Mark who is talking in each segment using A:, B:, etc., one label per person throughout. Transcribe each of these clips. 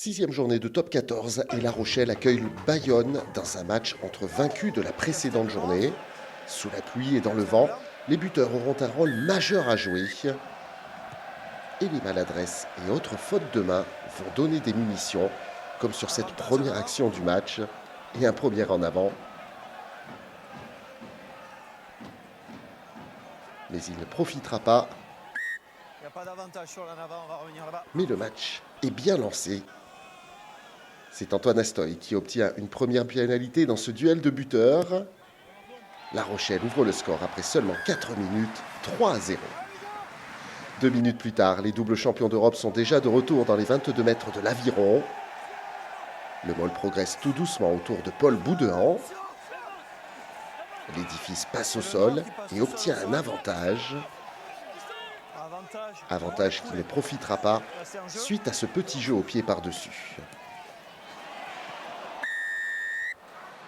A: 6e journée de top 14 et La Rochelle accueille Bayonne dans un match entre vaincus de la précédente journée. Sous la pluie et dans le vent, les buteurs auront un rôle majeur à jouer. Et les maladresses et autres fautes de main vont donner des munitions, comme sur cette première action du match et un premier en avant. Mais il ne profitera pas.
B: Il n'y a pas d'avantage sur l'en avant, on va revenir là-bas.
A: Mais le match est bien lancé. C'est Antoine Astoy qui obtient une première pénalité dans ce duel de buteurs. La Rochelle ouvre le score après seulement 4 minutes, 3-0. 2 minutes plus tard, les doubles champions d'Europe sont déjà de retour dans les 22 mètres de l'Aviron. Le Môle progresse tout doucement autour de Paul Boudéan. L'édifice passe au sol et obtient un avantage. Avantage qui ne profitera pas suite à ce petit jeu au pied par-dessus.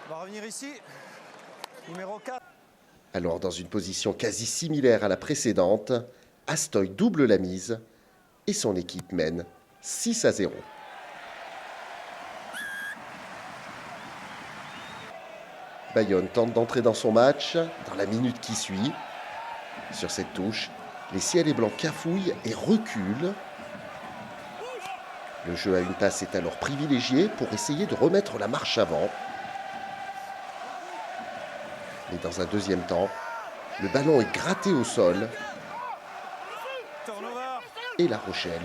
B: On va revenir ici. Numéro 4.
A: Alors, dans une position quasi similaire à la précédente, Astoy double la mise et son équipe mène 6-0. Bayonne tente d'entrer dans son match dans la minute qui suit. Sur cette touche, les ciels et blancs cafouillent et reculent. Le jeu à une passe est alors privilégié pour essayer de remettre la marche avant. Mais dans un deuxième temps, le ballon est gratté au sol et La Rochelle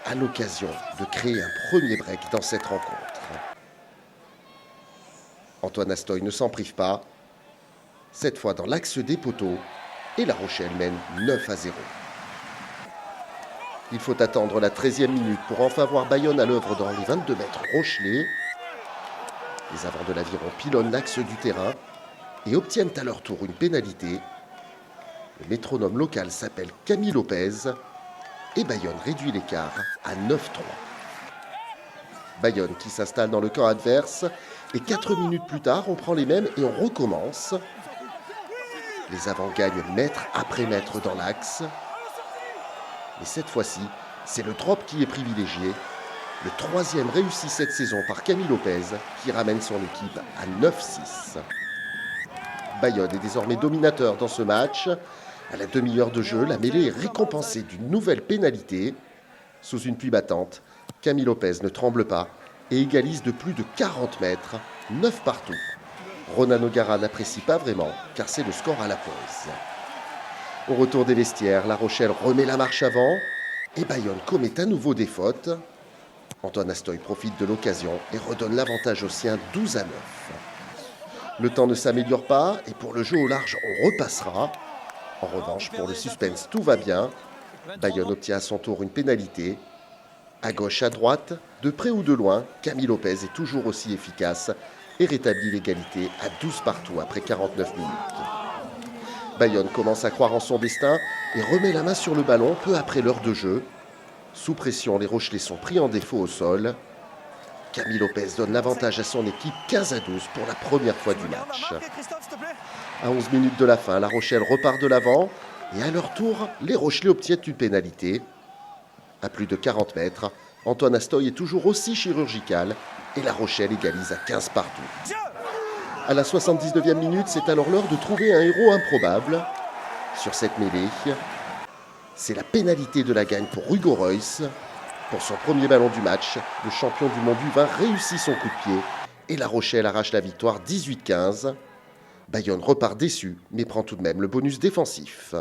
A: a l'occasion de créer un premier break dans cette rencontre. Antoine Astoy ne s'en prive pas, cette fois dans l'axe des poteaux, et La Rochelle mène 9-0. Il faut attendre la 13e minute pour enfin voir Bayonne à l'œuvre dans les 22 mètres rochelais. Les avants de l'Aviron pilonnent l'axe du terrain et obtiennent à leur tour une pénalité. Le métronome local s'appelle Camille Lopez et Bayonne réduit l'écart à 9-3. Bayonne qui s'installe dans le camp adverse et 4 minutes plus tard, on prend les mêmes et on recommence. Les avants gagnent mètre après mètre dans l'axe. Mais cette fois-ci, c'est le drop qui est privilégié. Le 3e réussi cette saison par Camille Lopez qui ramène son équipe à 9-6. Bayonne est désormais dominateur dans ce match. À la demi-heure de jeu, la mêlée est récompensée d'une nouvelle pénalité. Sous une pluie battante, Camille Lopez ne tremble pas et égalise de plus de 40 mètres, 9 partout. Ronan O'Gara n'apprécie pas vraiment, car c'est le score à la pause. Au retour des vestiaires, La Rochelle remet la marche avant et Bayonne commet à nouveau des fautes. Antoine Astoy profite de l'occasion et redonne l'avantage aux siens 12-9. Le temps ne s'améliore pas et pour le jeu au large, on repassera. En revanche, pour le suspense, tout va bien. Bayonne obtient à son tour une pénalité. À gauche, à droite, de près ou de loin, Camille Lopez est toujours aussi efficace et rétablit l'égalité à 12 partout après 49 minutes. Bayonne commence à croire en son destin et remet la main sur le ballon peu après l'heure de jeu. Sous pression, les Rochelais sont pris en défaut au sol. Camille Lopez donne l'avantage à son équipe 15-12 pour la première fois du match. À 11 minutes de la fin, La Rochelle repart de l'avant et à leur tour, les Rochelais obtiennent une pénalité. À plus de 40 mètres, Antoine Astoy est toujours aussi chirurgical et La Rochelle égalise à 15 partout. À la 79e minute, c'est alors l'heure de trouver un héros improbable. Sur cette mêlée, c'est la pénalité de la gagne pour Hugo Reuss. Pour son premier ballon du match, le champion du monde U20 réussit son coup de pied et La Rochelle arrache la victoire 18-15. Bayonne repart déçu, mais prend tout de même le bonus défensif.